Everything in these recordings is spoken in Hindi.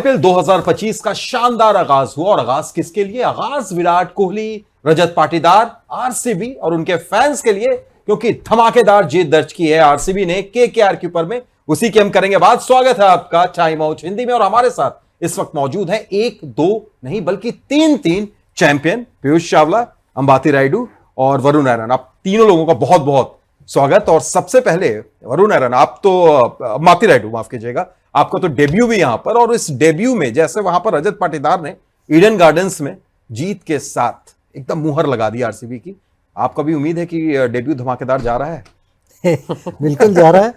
आईपीएल 2025 का शानदार आगाज हुआ और आगाज किसके लिए? आगाज विराट कोहली, रजत पाटीदार, आरसीबी और उनके फैंस के लिए, क्योंकि धमाकेदार जीत दर्ज की है आरसीबी ने केकेआर के ऊपर में। उसी की हम करेंगे बात। स्वागत है आपका टाइम आउट हिंदी में और हमारे साथ इस वक्त मौजूद है एक दो नहीं बल्कि तीन चैंपियन पीयूष चावला, अंबाती रायडू और वरुण आर्यन। आप तीनों लोगों का बहुत बहुत स्वागत। और सबसे पहले वरुण आर्यन, आप तो अंबाती रायडू माफ कीजिएगा, आपका तो डेब्यू भी यहां पर, और इस डेब्यू में जैसे वहां पर रजत पाटीदार ने ईडन गार्डन्स में जीत के साथ एकदम मुहर लगा दी आरसीबी की, आपका भी उम्मीद है कि डेब्यू धमाकेदार जा रहा है? बिल्कुल जा रहा है।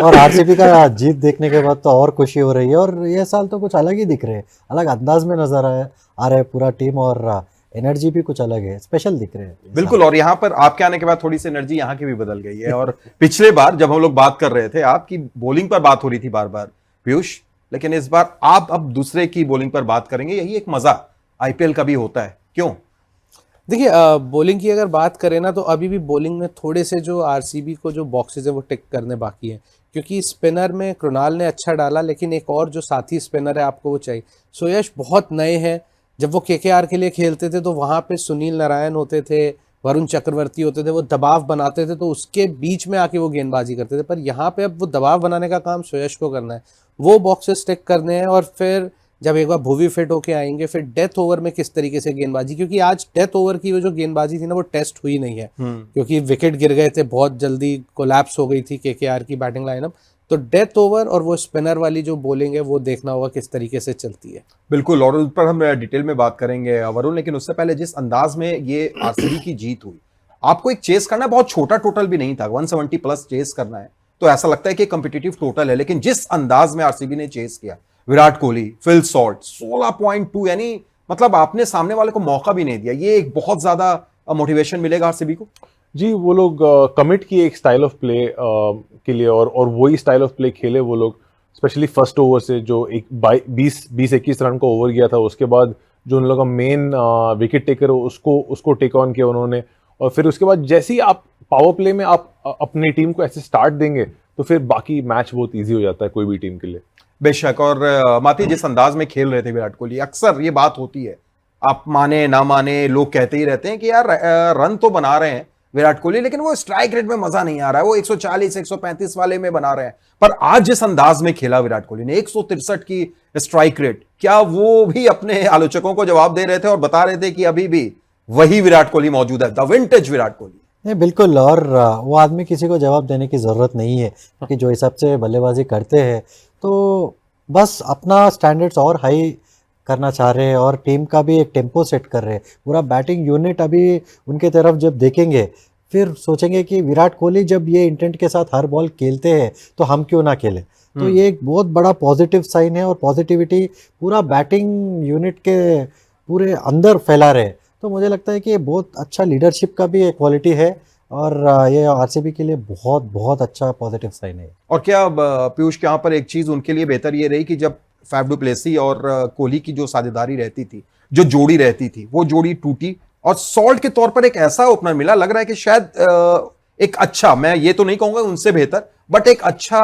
और आरसीबी का जीत देखने के बाद तो और खुशी हो रही है। और ये साल तो कुछ अलग ही दिख रहे हैं, अलग अंदाज में नजर आ रहा है पूरा टीम, और एनर्जी भी कुछ अलग है, स्पेशल दिख रहे हैं। बिल्कुल। और यहाँ पर आपके आने के बाद थोड़ी सी एनर्जी यहाँ की भी बदल गई है। और पिछले बार जब हम लोग बात कर रहे थे, आपकी बॉलिंग पर बात हो रही थी बार बार पीयूष, लेकिन इस बार आप अब दूसरे की बॉलिंग पर बात करेंगे। यही एक मजा आईपीएल का भी होता है। क्यों? देखिए, बॉलिंग की अगर बात करें ना, तो अभी भी बॉलिंग में थोड़े से जो आरसीबी को जो बॉक्सेस है वो टिक करने बाकी है, क्योंकि स्पिनर में कृणाल ने अच्छा डाला, लेकिन एक और जो साथी स्पिनर है आपको वो चाहिए। यश बहुत नए हैं। जब वो केकेआर के लिए खेलते थे तो वहाँ पे सुनील नारायण होते थे, वरुण चक्रवर्ती होते थे, वो दबाव बनाते थे, तो उसके बीच में आके वो गेंदबाजी करते थे। पर यहाँ पे अब वो दबाव बनाने का काम यश को करना है, वो बॉक्सेस टिक करने हैं। और फिर जब एक बार भुवी फिट होके आएंगे, फिर डेथ ओवर में किस तरीके से गेंदबाजी, क्योंकि आज डेथ ओवर की वो जो गेंदबाजी थी ना वो टेस्ट हुई नहीं है, क्योंकि विकेट गिर गए थे, बहुत जल्दी कोलैप्स हो गई थी केकेआर की बैटिंग लाइनअप। तो डेथ ओवर और वो स्पिनर वाली जो बॉलिंग है वो देखना होगा किस तरीके से चलती है। बिल्कुल, और उस पर हम डिटेल में बात करेंगे वरुण, लेकिन उससे पहले जिस अंदाज में ये आरसीबी की जीत हुई, आपको एक चेस करना है, बहुत छोटा टोटल भी नहीं था, 170 प्लस चेस करना है, तो ऐसा लगता है कि कॉम्पिटिटिव टोटल है। लेकिन जिस अंदाज में आरसीबी ने चेस किया, विराट कोहली, फिल सॉल्ट 16.2, यानी मतलब आपने सामने वाले को मौका भी नहीं दिया, ये एक बहुत ज्यादा मोटिवेशन मिलेगा आरसीबी को। जी, वो लोग कमिट किए एक स्टाइल ऑफ प्ले के लिए, और वही स्टाइल ऑफ प्ले खेले वो लोग, स्पेशली फर्स्ट ओवर से जो एक 20-21 रन का ओवर गया था, उसके बाद जो उन लोगों का मेन विकेट टेकर उसको टेक ऑन किया उन्होंने। और फिर उसके बाद जैसे ही आप पावर प्ले में आप अपनी टीम को ऐसे स्टार्ट देंगे तो फिर बाकी मैच बहुत ईजी हो जाता है कोई भी टीम के लिए। बेशक। और माती, जिस अंदाज में खेल रहे थे विराट कोहली, अक्सर ये बात होती है, आप माने ना माने, लोग कहते ही रहते हैं कि यार रन तो बना रहे हैं विराट कोहली, लेकिन वो स्ट्राइक रेट में मजा नहीं आ रहा है, वो 140 135 वाले में बना रहे हैं। पर आज जिस अंदाज में खेला विराट कोहली ने, 163 की स्ट्राइक रेट, क्या वो भी अपने आलोचकों को जवाब दे रहे थे और बता रहे थे कि अभी भी वही विराट कोहली मौजूद है, द विंटेज विराट कोहली? नहीं, बिल्कुल। और वो आदमी किसी को जवाब देने की ज़रूरत नहीं है, क्योंकि जो हिसाब से बल्लेबाजी करते हैं तो बस अपना स्टैंडर्ड्स और हाई करना चाह रहे हैं, और टीम का भी एक टेम्पो सेट कर रहे हैं। पूरा बैटिंग यूनिट अभी उनके तरफ जब देखेंगे, फिर सोचेंगे कि विराट कोहली जब ये इंटेंट के साथ हर बॉल खेलते हैं तो हम क्यों ना खेलें। तो ये एक बहुत बड़ा पॉजिटिव साइन है, और पॉजिटिविटी पूरा बैटिंग यूनिट के पूरे अंदर फैला रहे। तो मुझे लगता है कि ये बहुत अच्छा लीडरशिप का भी एक क्वालिटी है, और ये आरसीबी के लिए बहुत बहुत अच्छा पॉजिटिव साइन है। और क्या पीयूष के यहाँ पर एक चीज उनके लिए बेहतर ये रही कि जब फैफ डु प्लेसी और कोहली की जो साझेदारी रहती थी, जो जोड़ी रहती थी, वो जोड़ी टूटी, और सॉल्ट के तौर पर एक ऐसा ओपनर मिला, लग रहा है कि शायद एक अच्छा, मैं ये तो नहीं कहूंगा उनसे बेहतर, बट एक अच्छा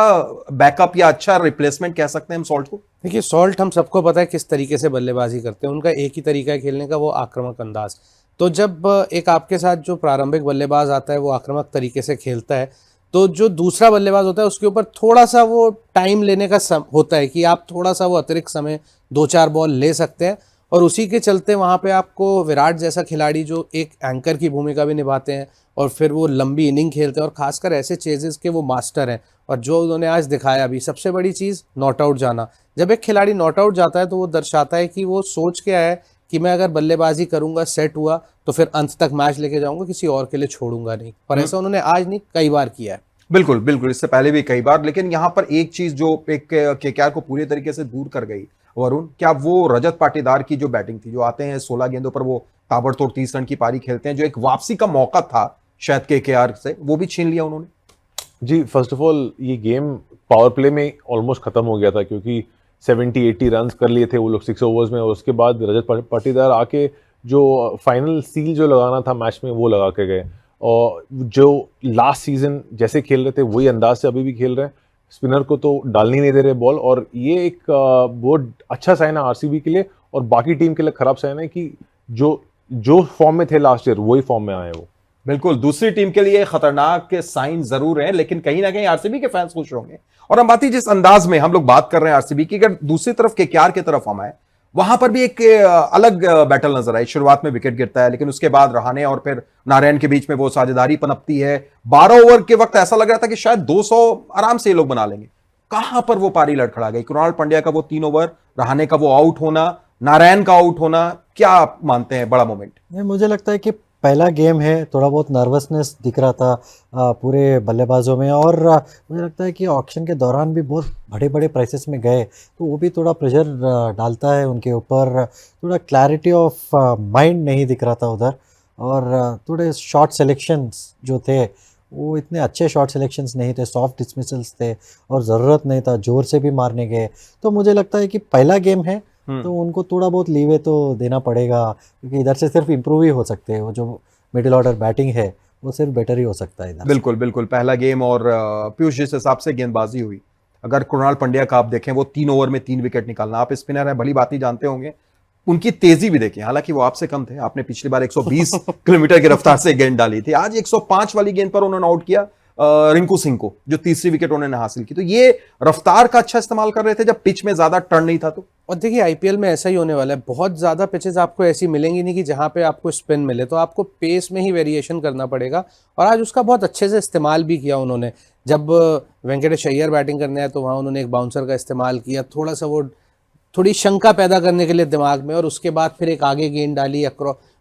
बैकअप या अच्छा रिप्लेसमेंट कह सकते हैं हम सॉल्ट को। देखिए, सॉल्ट हम सबको पता है किस तरीके से बल्लेबाजी करते हैं, उनका एक ही तरीका है खेलने का, वो आक्रामक अंदाज। तो जब एक आपके साथ जो प्रारंभिक बल्लेबाज आता है वो आक्रामक तरीके से खेलता है, तो जो दूसरा बल्लेबाज होता है उसके ऊपर थोड़ा सा वो टाइम लेने का होता है कि आप थोड़ा सा वो अतिरिक्त समय 2-4 बॉल ले सकते हैं। और उसी के चलते वहाँ पे आपको विराट जैसा खिलाड़ी जो एक एंकर की भूमिका भी निभाते हैं, और फिर वो लंबी इनिंग खेलते हैं, और खासकर ऐसे चेजेस के वो मास्टर हैं। और जो उन्होंने आज दिखाया अभी, सबसे बड़ी चीज़ नॉट आउट जाना। जब एक खिलाड़ी नॉट आउट जाता है तो वो दर्शाता है कि वो सोच के आया है कि मैं अगर बल्लेबाजी करूंगा, सेट हुआ तो फिर अंत तक मैच लेके जाऊंगा, किसी और के लिए छोड़ूंगा नहीं। और ऐसा उन्होंने आज नहीं, कई बार किया है। बिल्कुल बिल्कुल, इससे पहले भी कई बार। लेकिन यहां पर एक चीज जो एक केकेआर को पूरी तरीके से दूर कर गई वरुण, क्या वो रजत पाटीदार की जो बैटिंग थी, जो आते हैं 16 गेंदों पर वो ताबड़तोड़ 30 रन की पारी खेलते हैं, जो एक वापसी का मौका था शायद केकेआर से, वो भी छीन लिया उन्होंने। जी, फर्स्ट ऑफ ऑल ये गेम पावर प्ले में ऑलमोस्ट खत्म हो गया था, क्योंकि 70-80 रन कर लिए थे वो लोग 6 ओवर्स में, और उसके बाद रजत पाटीदार आके जो फाइनल सील जो लगाना था मैच में वो लगा के गए। और जो लास्ट सीजन जैसे खेल रहे थे वही अंदाज से अभी भी खेल रहे हैं, स्पिनर को तो डालने ही नहीं दे रहे बॉल, और ये एक बहुत अच्छा साइन है आरसीबी के लिए और बाकी टीम के लिए खराब साइन है कि जो जो फॉर्म में थे लास्ट ईयर वही फॉर्म में आए वो। बिल्कुल, दूसरी टीम के लिए खतरनाक साइन जरूर है, लेकिन कहीं ना कहीं आरसीबी के फैंस खुश होंगे। और हम बात जिस अंदाज में हम लोग बात कर रहे हैं आरसीबी की, अगर दूसरी तरफ केकेआर की तरफ हम आए, वहां पर भी एक अलग बैटल नजर आई। शुरुआत में विकेट गिरता है, लेकिन उसके बाद रहाणे और फिर नारायण के बीच में वो साझेदारी पनपती है। 12 ओवर के वक्त ऐसा लग रहा था कि शायद 200 आराम से ये लोग बना लेंगे। कहां पर वो पारी लड़खड़ा गई? कृणाल पंड्या का वो 3 ओवर, रहाणे का वो आउट होना, नारायण का आउट होना, क्या आप मानते हैं बड़ा मोमेंट? नहीं, मुझे लगता है कि पहला गेम है, थोड़ा बहुत नर्वसनेस दिख रहा था पूरे बल्लेबाजों में। और मुझे लगता है कि ऑक्शन के दौरान भी बहुत बड़े बड़े प्राइसेस में गए, तो वो भी थोड़ा प्रेशर डालता है उनके ऊपर। थोड़ा क्लैरिटी ऑफ माइंड नहीं दिख रहा था उधर। और थोड़े शॉट सिलेक्शंस जो थे वो इतने अच्छे शॉट सिलेक्शंस नहीं थे, सॉफ्ट डिसमिसल्स थे और ज़रूरत नहीं था, जोर से भी मारने गए। तो मुझे लगता है कि पहला गेम है तो उनको थोड़ा बहुत लीवे तो देना पड़ेगा, क्योंकि इधर से सिर्फ इम्प्रूव ही हो सकते हैं। वो जो मिडिल ऑर्डर बैटिंग है वो सिर्फ बेटर ही हो सकता है इधर से। बिल्कुल बिल्कुल, पहला गेम। और पीयूष, जिस हिसाब से गेंदबाजी हुई, अगर कृणाल पंड्या का आप देखें, वो 3 ओवर में 3 विकेट निकालना, आप स्पिनर हैं भली बात ही जानते होंगे, उनकी तेजी भी देखें। हालांकि वो आपसे कम थे, आपने पिछली बार 120 किलोमीटर की रफ्तार से गेंद डाली थी। आज 105 वाली गेंद पर उन्होंने आउट किया रिंकू सिंह को, जो तीसरी विकेट उन्होंने हासिल की। तो ये रफ्तार का अच्छा इस्तेमाल कर रहे थे जब पिच में ज्यादा टर्न नहीं था। तो और देखिए आईपीएल में ऐसा ही होने वाला है, बहुत ज़्यादा पिचेस आपको ऐसी मिलेंगी नहीं कि जहाँ पे आपको स्पिन मिले, तो आपको पेस में ही वेरिएशन करना पड़ेगा। और आज उसका बहुत अच्छे से इस्तेमाल भी किया उन्होंने। जब वेंकटेश अय्यर बैटिंग करने आए तो वहाँ उन्होंने एक बाउंसर का इस्तेमाल किया, थोड़ा सा वो थोड़ी शंका पैदा करने के लिए दिमाग में, और उसके बाद फिर एक आगे गेंद डाली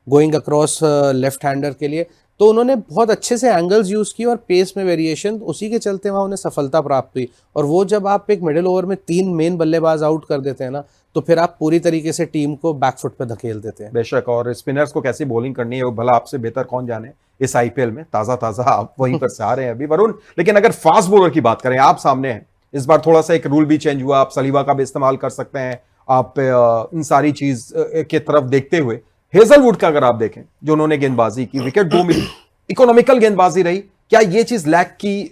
गोइंग अक्रॉस लेफ्ट हैंडर के लिए। तो उन्होंने बहुत अच्छे से एंगल्स यूज़ किए और पेस में वेरिएशन, उसी के चलते वहाँ उन्हें सफलता प्राप्त हुई। और वो जब आप एक मिडिल ओवर में 3 मेन बल्लेबाज आउट कर देते हैं ना, तो फिर आप पूरी तरीके से टीम को बैकफुट पे धकेल देते हैं। बेशक, और स्पिनर्स को कैसी बॉलिंग करनी है वो भला आपसे बेहतर कौन जाने इस आईपीएल में। ताजा ताजा आप वहीं पर से आ रहे हैं अभी, वरुण। लेकिन अगर फास्ट बॉलर की बात करें, आप सामने हैं, इस बार थोड़ा सा एक रूल भी चेंज हुआ, आप सलीवा का भी इस्तेमाल कर सकते हैं। आप इन सारी चीज के तरफ देखते हुए हेजलवुड का अगर आप देखें, जो उन्होंने गेंदबाजी की, विकेट 2 मिली, इकोनॉमिकल गेंदबाजी रही, क्या ये चीज लैक की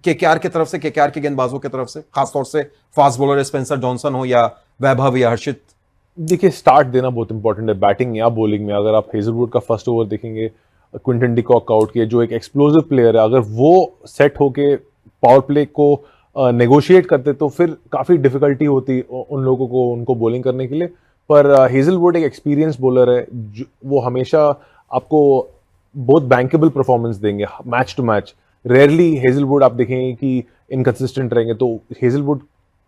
केकेआर की तरफ से, केकेआर के गेंदबाजों की तरफ से, खासतौर से फास्ट बॉलर स्पेंसर जॉनसन हो या वैभव या हर्षित? देखिए, स्टार्ट देना बहुत इंपॉर्टेंट है बैटिंग या बॉलिंग में। अगर आप हेजलवुड का फर्स्ट ओवर देखेंगे, क्विंटन डिकॉक आउट किया, जो एक एक्सप्लोसिव प्लेयर है, अगर वो सेट होके पावर प्ले को नेगोशिएट करते तो फिर काफ़ी डिफिकल्टी होती उन लोगों को उनको बॉलिंग करने के लिए। पर हेजलवुड एक एक्सपीरियंस बॉलर है, वो हमेशा आपको बहुत बैंकेबल परफॉर्मेंस देंगे match to match. Rarely Hazlewood आप देखेंगे कि इनकंसिस्टेंट रहेंगे। तो हेजलवुड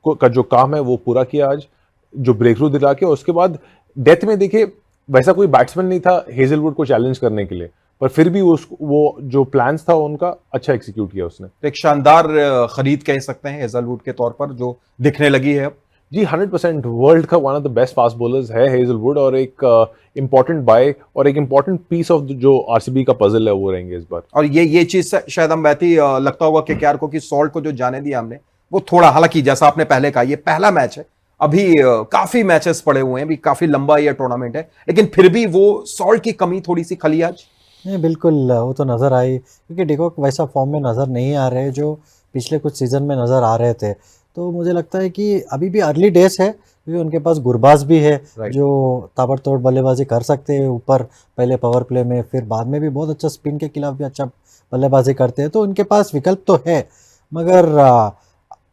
का जो काम है वो पूरा किया आज, जो ब्रेक थ्रू दिला के। उसके बाद डेथ में देखिए, वैसा कोई बैट्समैन नहीं था हेजलवुड को चैलेंज करने के लिए, पर फिर भी वो जो प्लान्स था उनका अच्छा एग्जीक्यूट किया उसने। तो एक शानदार खरीद कह सकते हैं हेजलवुड के तौर पर, जो दिखने लगी है। जी 100% वर्ल्ड का one of the best fast bowlers है हेजलवुड, और एक इंपॉर्टेंट बाय और एक इंपॉर्टेंट पीस ऑफ जो आरसीबी का पजल है वो रहेंगे इस बार। और ये चीज शायद हम बैठी लगता होगा केकेआर को कि सॉल्ट को जो जाने दिया हमने, वो थोड़ा, हालांकि जैसा आपने पहले कहा, ये पहला मैच है, अभी काफी मैचेस पड़े हुए हैं, अभी काफी लंबा ये टूर्नामेंट है, लेकिन फिर भी वो सॉल्ट की कमी थोड़ी सी खली आज। नहीं, बिल्कुल वो तो नज़र आई, क्योंकि डिकॉक वैसा फॉर्म में नज़र नहीं आ रहे जो पिछले कुछ सीज़न में नज़र आ रहे थे। तो मुझे लगता है कि अभी भी अर्ली डेज है, क्योंकि उनके पास गुरबाज भी है जो ताबड़तोड़ बल्लेबाजी कर सकते हैं ऊपर, पहले पावर प्ले में, फिर बाद में भी बहुत अच्छा स्पिन के खिलाफ भी अच्छा बल्लेबाजी करते हैं। तो उनके पास विकल्प तो है, मगर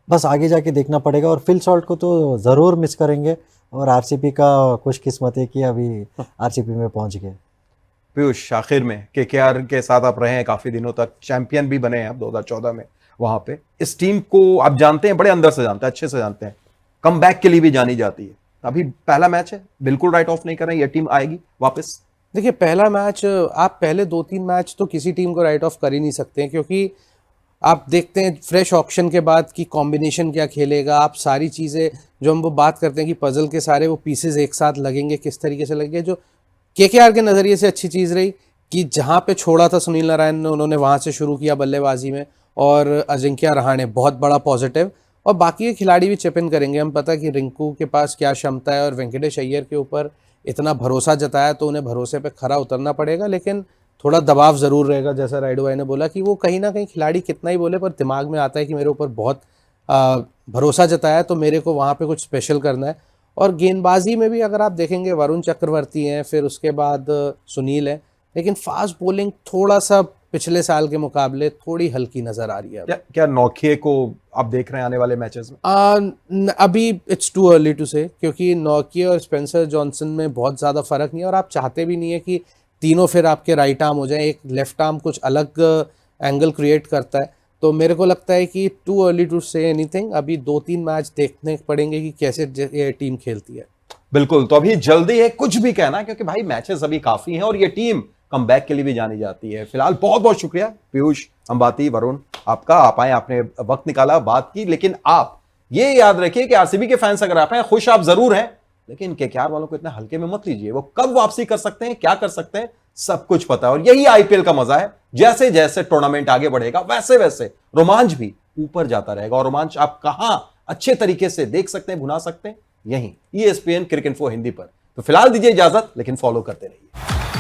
बस आगे जाके देखना पड़ेगा। और फिल सॉल्ट को तो ज़रूर मिस करेंगे, और आरसीबी का खुशकिस्मत है कि अभी आरसीबी में पहुंच गए। पीयूष, आखिर में केकेआर के साथ आप रहे हैं काफी दिनों तक, चैंपियन भी बने हैं आप 2014 में वहां पे। इस टीम को आप जानते हैं, बड़े अंदर से जानते हैं, अच्छे से जानते हैं, कम बैक के लिए भी जानी जाती है। अभी पहला मैच है, बिल्कुल राइट ऑफ नहीं कर रहे हैं, ये टीम आएगी वापस। देखिए पहला मैच, आप पहले 2-3 मैच तो किसी टीम को राइट ऑफ कर ही नहीं सकते हैं, क्योंकि आप देखते हैं फ्रेश ऑक्शन के बाद कि कॉम्बिनेशन क्या खेलेगा, आप सारी चीज़ें जो हम वो बात करते हैं कि पजल के सारे वो पीसेस एक साथ लगेंगे, किस तरीके से लगेंगे। जो केकेआर के नज़रिए से अच्छी चीज़ रही कि जहाँ पे छोड़ा था सुनील नारायण ने, उन्होंने वहाँ से शुरू किया बल्लेबाजी में, और अजिंक्य रहाणे बहुत बड़ा पॉजिटिव, और बाकी के खिलाड़ी भी चिप इन करेंगे। हम पता कि रिंकू के पास क्या क्षमता है, और वेंकटेश अय्यर के ऊपर इतना भरोसा जताया, तो उन्हें भरोसे पे खरा उतरना पड़ेगा। लेकिन थोड़ा दबाव ज़रूर रहेगा, जैसा राइडू भाई ने बोला कि वो कहीं ना कहीं खिलाड़ी कितना ही बोले, पर दिमाग में आता है कि मेरे ऊपर बहुत भरोसा जताया, तो मेरे को वहाँ पे कुछ स्पेशल करना है। और गेंदबाजी में भी अगर आप देखेंगे, वरुण चक्रवर्ती हैं, फिर उसके बाद सुनील है, लेकिन फास्ट बॉलिंग थोड़ा सा पिछले साल के मुकाबले थोड़ी हल्की नजर आ रही है। क्या नौखे को आप देख रहे हैं आने वाले मैचेस में? अभी इट्स टू अर्ली टू से, क्योंकि नौकी और स्पेंसर जॉनसन में बहुत ज़्यादा फर्क नहीं है, और आप चाहते भी नहीं है कि तीनों फिर आपके राइट आर्म हो जाए। एक लेफ्ट आर्म कुछ अलग एंगल क्रिएट करता है, तो मेरे को लगता है कि too early to say anything. अभी 2-3 मैच देखने पड़ेंगे कि कैसे ये टीम खेलती है। बिल्कुल, तो अभी जल्दी है कुछ भी कहना, क्योंकि भाई मैचेस अभी काफी हैं और ये टीम कमबैक के लिए भी जानी जाती है। फिलहाल बहुत बहुत शुक्रिया पीयूष, अंबाती, वरुण आपका, आप आए, आपने वक्त निकाला, बात की। लेकिन आप ये याद रखिए कि आरसीबी के फैंस अगर आप हैं, खुश आप जरूर हैं, लेकिन केकेआर वालों को इतना हल्के में मत लीजिए। वो कब वापसी कर सकते हैं, क्या कर सकते हैं, सब कुछ पता है। और यही आईपीएल का मजा है, जैसे जैसे टूर्नामेंट आगे बढ़ेगा वैसे वैसे रोमांच भी ऊपर जाता रहेगा। और रोमांच आप कहां अच्छे तरीके से देख सकते हैं, भुना सकते हैं, यहीं ESPN क्रिकेट इन्फो हिंदी पर। तो फिलहाल दीजिए इजाजत, लेकिन फॉलो करते रहिए।